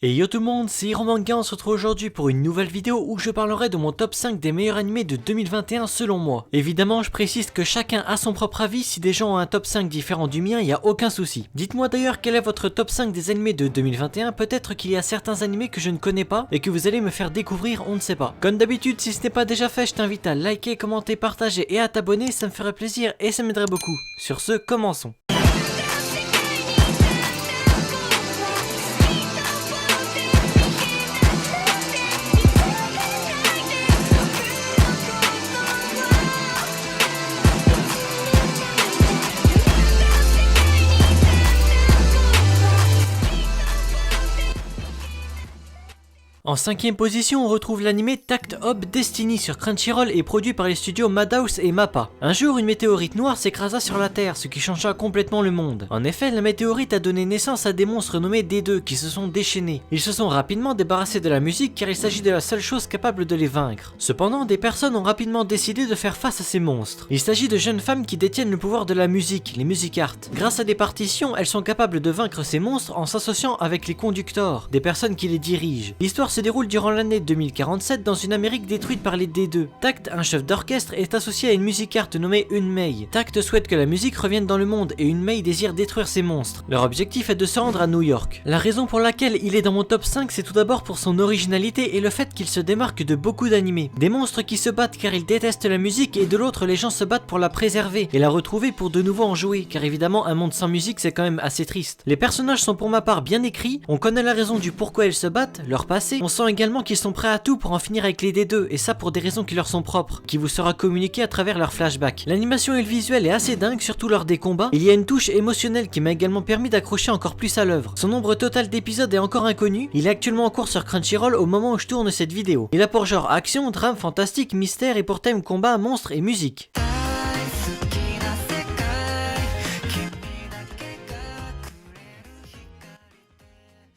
Et yo tout le monde, c'est Hiromanga, on se retrouve aujourd'hui pour une nouvelle vidéo où je parlerai de mon top 5 des meilleurs animés de 2021 selon moi. Évidemment, je précise que chacun a son propre avis, si des gens ont un top 5 différent du mien, il n'y a aucun souci. Dites-moi d'ailleurs quel est votre top 5 des animés de 2021, peut-être qu'il y a certains animés que je ne connais pas et que vous allez me faire découvrir, on ne sait pas. Comme d'habitude, si ce n'est pas déjà fait, je t'invite à liker, commenter, partager et à t'abonner, ça me ferait plaisir et ça m'aiderait beaucoup. Sur ce, commençons. En 5ème position, on retrouve l'anime Takt Op Destiny sur Crunchyroll et produit par les studios Madhouse et Mappa. Un jour, une météorite noire s'écrasa sur la Terre, ce qui changea complètement le monde. En effet, la météorite a donné naissance à des monstres nommés D2 qui se sont déchaînés. Ils se sont rapidement débarrassés de la musique car il s'agit de la seule chose capable de les vaincre. Cependant, des personnes ont rapidement décidé de faire face à ces monstres. Il s'agit de jeunes femmes qui détiennent le pouvoir de la musique, les music art. Grâce à des partitions, elles sont capables de vaincre ces monstres en s'associant avec les conducteurs, des personnes qui les dirigent. L'histoire se déroule durant l'année 2047 dans une Amérique détruite par les D2. Takt, un chef d'orchestre, est associé à une music art nommée Unmei. Takt souhaite que la musique revienne dans le monde et Unmei désire détruire ces monstres. Leur objectif est de se rendre à New York. La raison pour laquelle il est dans mon top 5, c'est tout d'abord pour son originalité et le fait qu'il se démarque de beaucoup d'animés. Des monstres qui se battent car ils détestent la musique et de l'autre les gens se battent pour la préserver et la retrouver pour de nouveau en jouer, car évidemment un monde sans musique c'est quand même assez triste. Les personnages sont pour ma part bien écrits, on connaît la raison du pourquoi ils se battent, leur passé, on sent également qu'ils sont prêts à tout pour en finir avec les D2 et ça pour des raisons qui leur sont propres, qui vous sera communiqué à travers leurs flashbacks. L'animation et le visuel est assez dingue, surtout lors des combats. Il y a une touche émotionnelle qui m'a également permis d'accrocher encore plus à l'œuvre. Son nombre total d'épisodes est encore inconnu, il est actuellement en cours sur Crunchyroll au moment où je tourne cette vidéo. Il a pour genre action, drame, fantastique, mystère et pour thème combat, monstres et musique.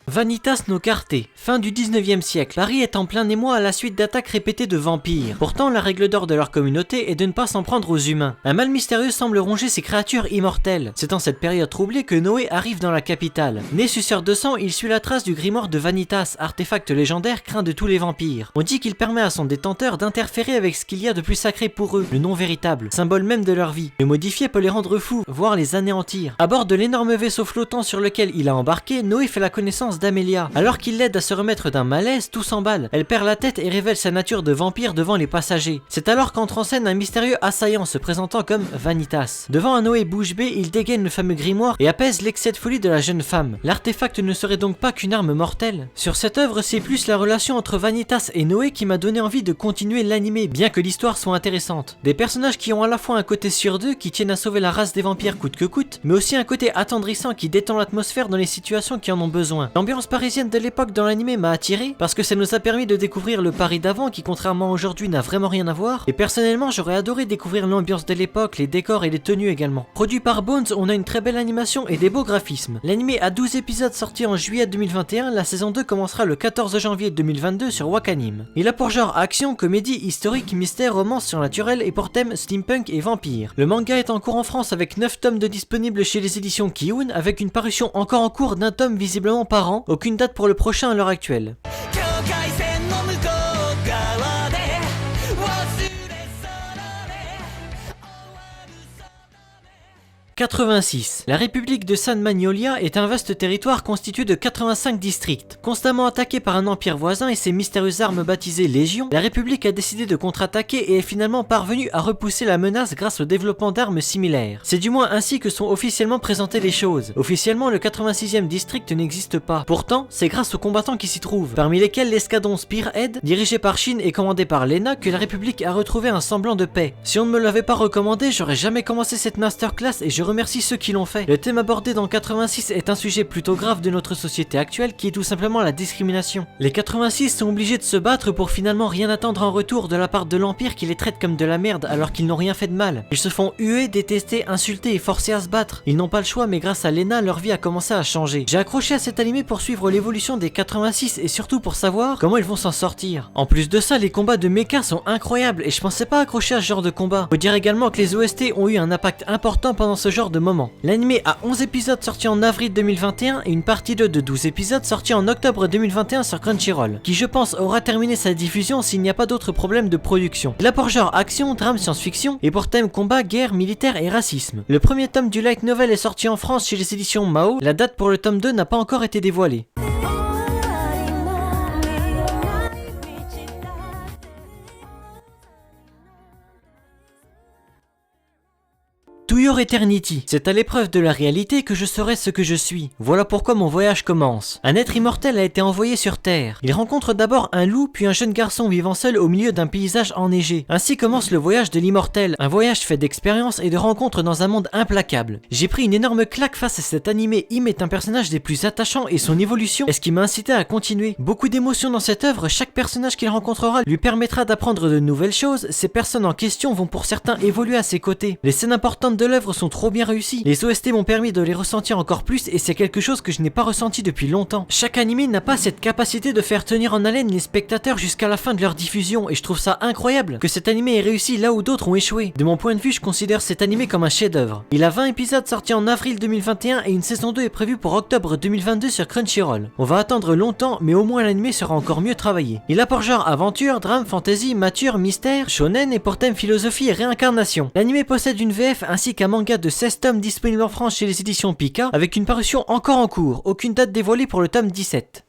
Vanitas no Carte, fin du 19e siècle. Paris est en plein émoi à la suite d'attaques répétées de vampires. Pourtant, la règle d'or de leur communauté est de ne pas s'en prendre aux humains. Un mal mystérieux semble ronger ces créatures immortelles. C'est en cette période troublée que Noé arrive dans la capitale. Né suceur de sang, il suit la trace du grimoire de Vanitas, artefact légendaire craint de tous les vampires. On dit qu'il permet à son détenteur d'interférer avec ce qu'il y a de plus sacré pour eux, le non véritable, symbole même de leur vie. Le modifier peut les rendre fous, voire les anéantir. À bord de l'énorme vaisseau flottant sur lequel il a embarqué, Noé fait la connaissance d'Amelia. Alors qu'il l'aide à se remettre d'un malaise, tout s'emballe. Elle perd la tête et révèle sa nature de vampire devant les passagers. C'est alors qu'entre en scène un mystérieux assaillant se présentant comme Vanitas. Devant un Noé bouche bée, il dégaine le fameux grimoire et apaise l'excès de folie de la jeune femme. L'artefact ne serait donc pas qu'une arme mortelle. Sur cette œuvre, c'est plus la relation entre Vanitas et Noé qui m'a donné envie de continuer l'animé, bien que l'histoire soit intéressante. Des personnages qui ont à la fois un côté sur d'eux qui tiennent à sauver la race des vampires coûte que coûte, mais aussi un côté attendrissant qui détend l'atmosphère dans les situations qui en ont besoin. L'ambiance parisienne de l'époque dans l'anime m'a attiré parce que ça nous a permis de découvrir le Paris d'avant qui contrairement à aujourd'hui n'a vraiment rien à voir, et personnellement j'aurais adoré découvrir l'ambiance de l'époque, les décors et les tenues également. Produit par Bones, on a une très belle animation et des beaux graphismes. L'anime a 12 épisodes sortis en juillet 2021, la saison 2 commencera le 14 janvier 2022 sur Wakanim. Il a pour genre action, comédie, historique, mystère, romance surnaturelle et pour thème steampunk et vampire. Le manga est en cours en France avec 9 tomes de disponibles chez les éditions Kiun, avec une parution encore en cours d'un tome visiblement par an, aucune date pour le prochain à l'heure actuelle. 86. La République de San Magnolia est un vaste territoire constitué de 85 districts. Constamment attaqué par un empire voisin et ses mystérieuses armes baptisées Légion, la République a décidé de contre-attaquer et est finalement parvenue à repousser la menace grâce au développement d'armes similaires. C'est du moins ainsi que sont officiellement présentées les choses. Officiellement, le 86e district n'existe pas. Pourtant, c'est grâce aux combattants qui s'y trouvent, parmi lesquels l'escadron Spearhead, dirigé par Shin et commandé par Lena, que la République a retrouvé un semblant de paix. Si on ne me l'avait pas recommandé, j'aurais jamais commencé cette masterclass et je remercie ceux qui l'ont fait. Le thème abordé dans 86 est un sujet plutôt grave de notre société actuelle qui est tout simplement la discrimination. Les 86 sont obligés de se battre pour finalement rien attendre en retour de la part de l'Empire qui les traite comme de la merde alors qu'ils n'ont rien fait de mal. Ils se font huer, détester, insulter et forcer à se battre. Ils n'ont pas le choix mais grâce à Lena, leur vie a commencé à changer. J'ai accroché à cet animé pour suivre l'évolution des 86 et surtout pour savoir comment ils vont s'en sortir. En plus de ça, les combats de mecha sont incroyables et je pensais pas accrocher à ce genre de combat. Faut dire également que les OST ont eu un impact important pendant ce jeu genre de moment. L'anime a 11 épisodes sortis en avril 2021 et une partie 2 de 12 épisodes sortis en octobre 2021 sur Crunchyroll, qui je pense aura terminé sa diffusion s'il n'y a pas d'autres problèmes de production. Il a pour genre action, drame, science-fiction et pour thème combat, guerre, militaire et racisme. Le premier tome du light novel est sorti en France chez les éditions Mao, la date pour le tome 2 n'a pas encore été dévoilée. To Your Eternity, c'est à l'épreuve de la réalité que je serai ce que je suis. Voilà pourquoi mon voyage commence. Un être immortel a été envoyé sur Terre. Il rencontre d'abord un loup, puis un jeune garçon vivant seul au milieu d'un paysage enneigé. Ainsi commence le voyage de l'immortel, un voyage fait d'expériences et de rencontres dans un monde implacable. J'ai pris une énorme claque face à cet animé. Im est un personnage des plus attachants et son évolution est ce qui m'a incité à continuer. Beaucoup d'émotions dans cette œuvre, chaque personnage qu'il rencontrera lui permettra d'apprendre de nouvelles choses. Ces personnes en question vont pour certains évoluer à ses côtés. Les scènes importantes de l'œuvre sont trop bien réussies. Les OST m'ont permis de les ressentir encore plus et c'est quelque chose que je n'ai pas ressenti depuis longtemps. Chaque animé n'a pas cette capacité de faire tenir en haleine les spectateurs jusqu'à la fin de leur diffusion et je trouve ça incroyable que cet animé ait réussi là où d'autres ont échoué. De mon point de vue, je considère cet animé comme un chef-d'œuvre. Il a 20 épisodes sortis en avril 2021 et une saison 2 est prévue pour octobre 2022 sur Crunchyroll. On va attendre longtemps mais au moins l'animé sera encore mieux travaillé. Il a pour genre aventure, drame, fantasy, mature, mystère, shonen et pour thème philosophie et réincarnation. L'animé possède une VF ainsi qu'un manga de 16 tomes disponible en France chez les éditions Pika avec une parution encore en cours, aucune date dévoilée pour le tome 17.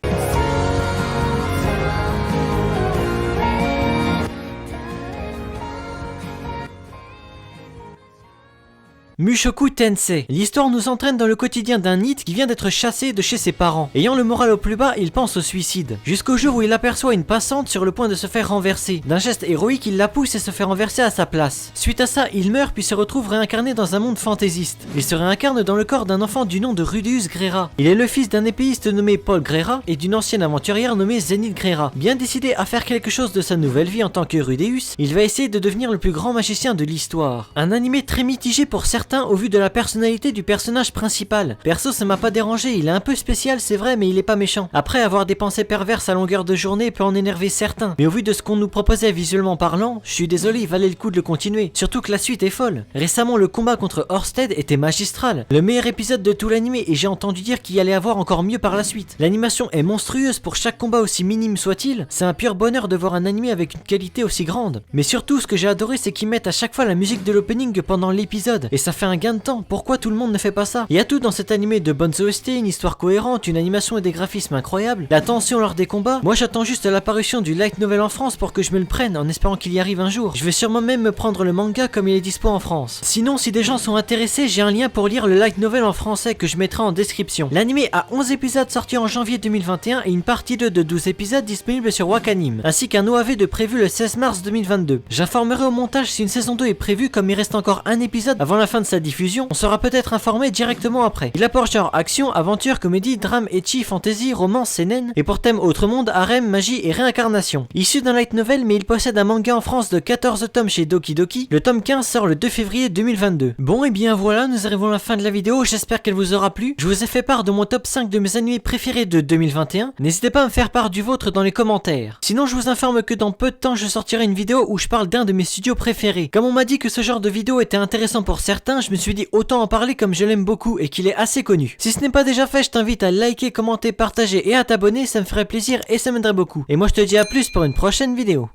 Mushoku Tensei. L'histoire nous entraîne dans le quotidien d'un NEET qui vient d'être chassé de chez ses parents. Ayant le moral au plus bas, il pense au suicide. Jusqu'au jour où il aperçoit une passante sur le point de se faire renverser. D'un geste héroïque, il la pousse et se fait renverser à sa place. Suite à ça, il meurt puis se retrouve réincarné dans un monde fantaisiste. Il se réincarne dans le corps d'un enfant du nom de Rudeus Grera. Il est le fils d'un épéiste nommé Paul Grera et d'une ancienne aventurière nommée Zenith Grera. Bien décidé à faire quelque chose de sa nouvelle vie en tant que Rudeus, il va essayer de devenir le plus grand magicien de l'histoire. Un animé très mitigé pour certains au vu de la personnalité du personnage principal. Perso, ça m'a pas dérangé, il est un peu spécial c'est vrai mais il est pas méchant. Après, avoir des pensées perverses à longueur de journée peut en énerver certains, mais au vu de ce qu'on nous proposait visuellement parlant, je suis désolé, il valait le coup de le continuer, surtout que la suite est folle. Récemment, le combat contre Orsted était magistral, le meilleur épisode de tout l'animé et j'ai entendu dire qu'il y allait avoir encore mieux par la suite. L'animation est monstrueuse pour chaque combat aussi minime soit-il, c'est un pur bonheur de voir un animé avec une qualité aussi grande. Mais surtout, ce que j'ai adoré c'est qu'ils mettent à chaque fois la musique de l'opening pendant l'épisode, et ça fait un gain de temps. Pourquoi tout le monde ne fait pas ça? Il y a tout dans cet animé, de bonnes OST, une histoire cohérente, une animation et des graphismes incroyables, la tension lors des combats. Moi j'attends juste l'apparition du light novel en France pour que je me le prenne en espérant qu'il y arrive un jour. Je vais sûrement même me prendre le manga comme il est dispo en France. Sinon, si des gens sont intéressés, j'ai un lien pour lire le light novel en français que je mettrai en description. L'animé a 11 épisodes sortis en janvier 2021 et une partie 2 de 12 épisodes disponible sur Wakanim, ainsi qu'un OAV de prévu le 16 mars 2022. J'informerai au montage si une saison 2 est prévue, comme il reste encore un épisode avant la fin de sa diffusion. On sera peut-être informé directement après. Il apporte genre action, aventure, comédie, drame, ecchi, fantasy, romance, seinen, et pour thème autre monde, harem, magie et réincarnation. Issu d'un light novel, mais il possède un manga en France de 14 tomes chez Doki Doki. Le tome 15 sort le 2 février 2022. Bon et bien voilà, nous arrivons à la fin de la vidéo, j'espère qu'elle vous aura plu. Je vous ai fait part de mon top 5 de mes animés préférés de 2021. N'hésitez pas à me faire part du vôtre dans les commentaires. Sinon, je vous informe que dans peu de temps, je sortirai une vidéo où je parle d'un de mes studios préférés. Comme on m'a dit que ce genre de vidéo était intéressant pour certains, je me suis dit autant en parler comme je l'aime beaucoup et qu'il est assez connu. Si ce n'est pas déjà fait, je t'invite à liker, commenter, partager et à t'abonner, ça me ferait plaisir et ça m'aiderait beaucoup. Et moi je te dis à plus pour une prochaine vidéo.